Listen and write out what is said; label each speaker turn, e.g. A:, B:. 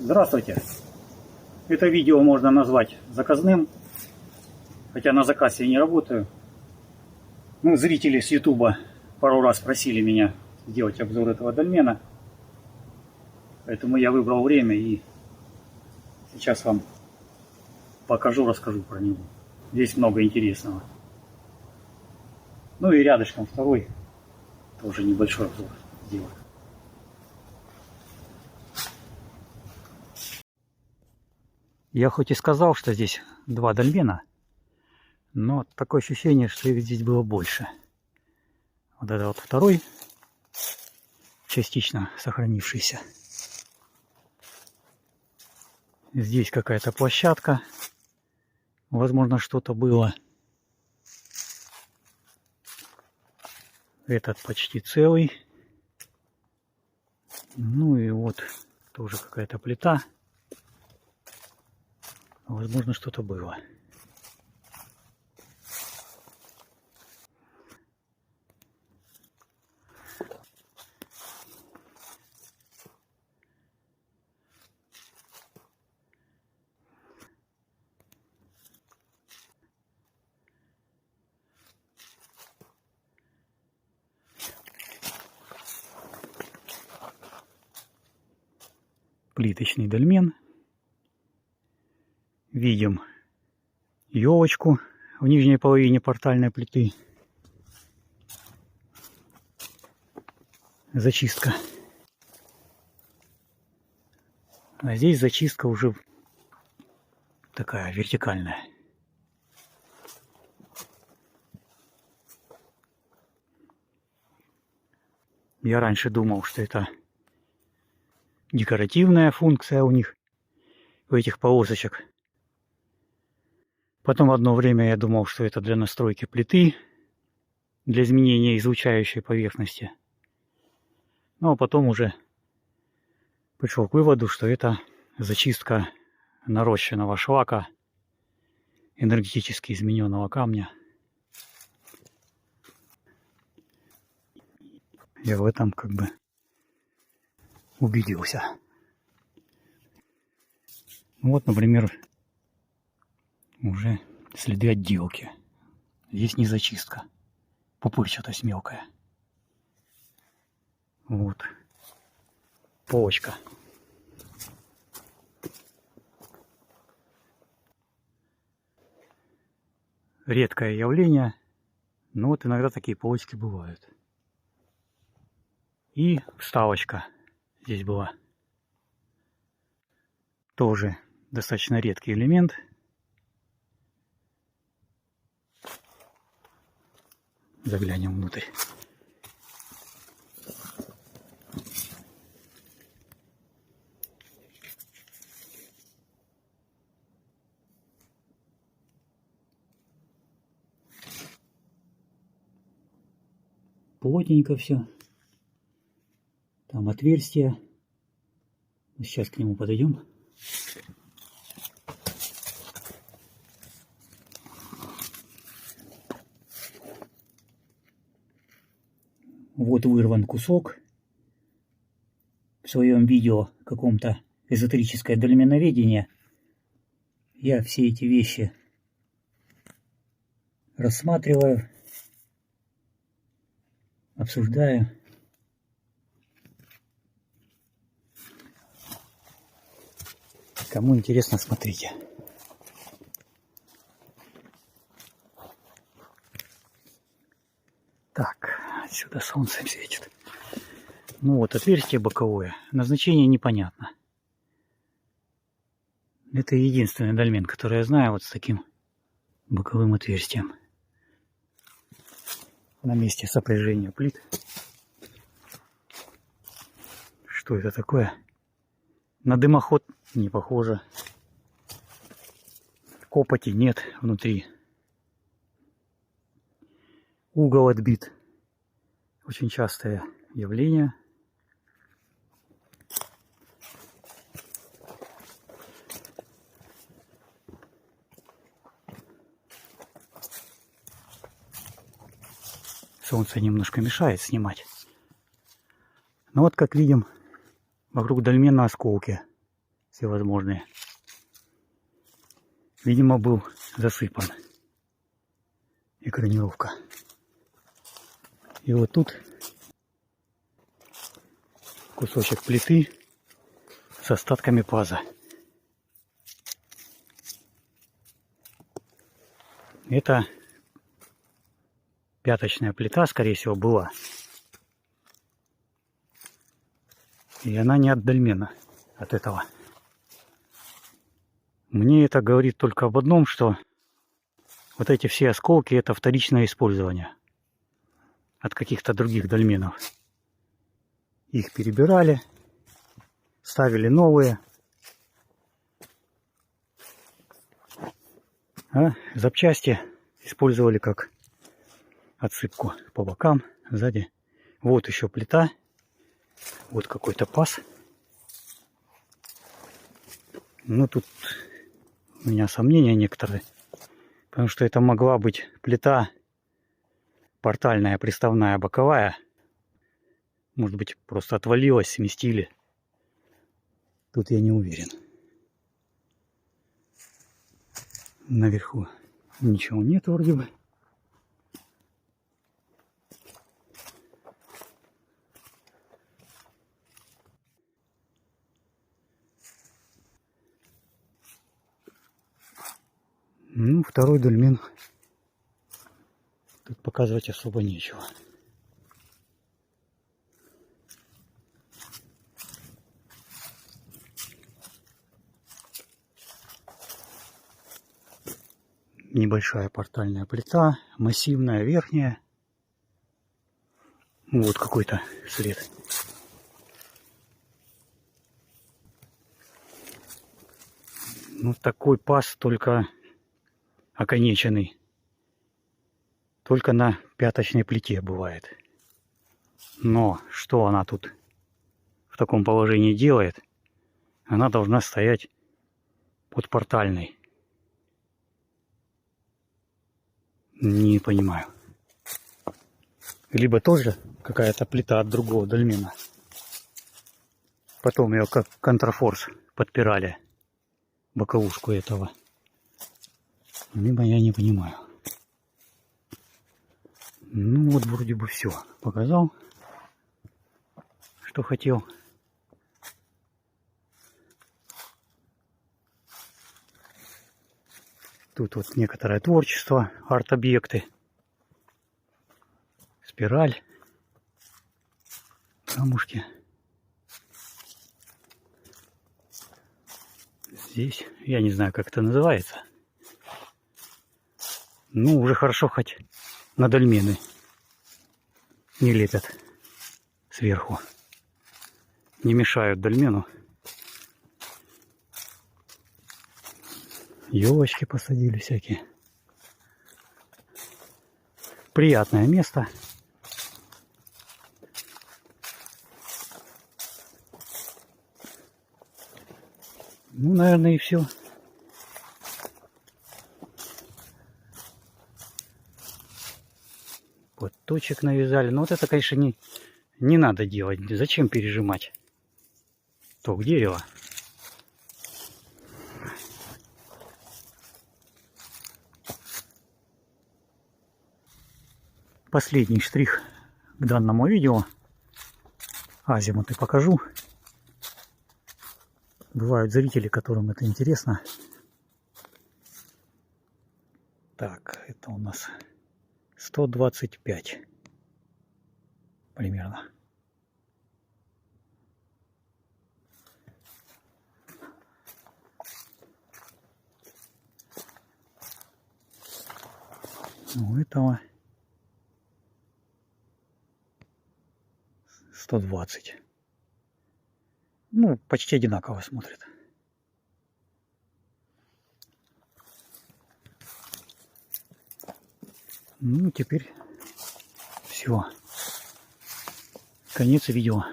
A: Здравствуйте! Это видео можно назвать заказным, хотя на заказ я не работаю. Ну, зрители с Ютуба пару раз просили меня сделать обзор этого дольмена, поэтому я выбрал время и сейчас вам покажу, расскажу про него. Здесь много интересного. Ну и рядышком второй, тоже небольшой обзор сделаю. Я хоть и сказал, что здесь два дольмена, но такое ощущение, что их здесь было больше. Вот это вот второй, частично сохранившийся. Здесь какая-то площадка. Возможно, что-то было. Этот почти целый. Ну и вот тоже какая-то плита. Возможно, что-то было. Плиточный дольмен. Видим елочку в нижней половине портальной плиты. Зачистка. А здесь зачистка уже такая вертикальная. Я раньше думал, что это декоративная функция у них, у этих полосочек. Потом одно время я думал, что это для настройки плиты, для изменения излучающей поверхности. Ну а потом уже пришел к выводу, что это зачистка нарощенного шлака, энергетически измененного камня. Я в этом как бы убедился. Вот, например, уже следы отделки. Здесь не зачистка, пупырчатость мелкая. Вот полочка. Редкое явление, но вот иногда такие полочки бывают. И вставочка здесь была. Тоже достаточно редкий элемент. Заглянем внутрь. Плотненько все. Там отверстие. Сейчас к нему подойдем. Вот вырван кусок. В своем видео каком-то эзотерическое дольменоведение я все эти вещи рассматриваю, обсуждаю. Кому интересно, смотрите. Так, отсюда солнце светит. Ну вот, отверстие боковое. Назначение непонятно. Это единственный дольмен, который я знаю вот с таким боковым отверстием. На месте сопряжения плит. Что это такое? На дымоход не похоже. Копоти нет внутри. Угол отбит. Очень частое явление. Солнце немножко мешает снимать. Но вот как видим, вокруг дольмена осколки. всевозможные. Видимо, был засыпан. Экранировка. И вот тут кусочек плиты с остатками паза. Это пяточная плита, скорее всего, была. И она не от дольмена, от этого. Мне это говорит только об одном, что вот эти все осколки — это вторичное использование от каких-то других дольменов. Их перебирали, ставили новые, а запчасти использовали как отсыпку по бокам, сзади. Вот еще плита, вот какой-то паз. Ну, тут у меня сомнения некоторые, потому что это могла быть плита портальная, приставная, боковая. Может быть, просто отвалилась, сместили. Тут я не уверен. Наверху ничего нет вроде бы. Ну, второй дольмен. Тут показывать особо нечего. Небольшая портальная плита, массивная верхняя. Вот какой-то след. Ну, такой паз, только оконеченный. Только на пяточной плите бывает. Но что она тут в таком положении делает? Она должна стоять под портальной. Не понимаю. Либо тоже какая-то плита от другого дольмена. Потом ее как контрафорс подпирали. Боковушку этого. Либо я не понимаю. Ну вот вроде бы все показал, что хотел. Тут вот некоторое творчество, арт-объекты. Спираль. Камушки. Здесь, я не знаю, как это называется. Ну, уже хорошо хоть на дольмены не лепят сверху. Не мешают дольмену. Елочки посадили всякие. Приятное место. Ну, наверное, и все. Подточек навязали. Но вот это, конечно, не надо делать. Зачем пережимать ток дерева? Последний штрих к данному видео. Азимуты покажу. Бывают зрители, которым это интересно. Так, это у нас 125 примерно. У этого 120. Ну, почти одинаково смотрят. Ну, теперь все. Конец видео.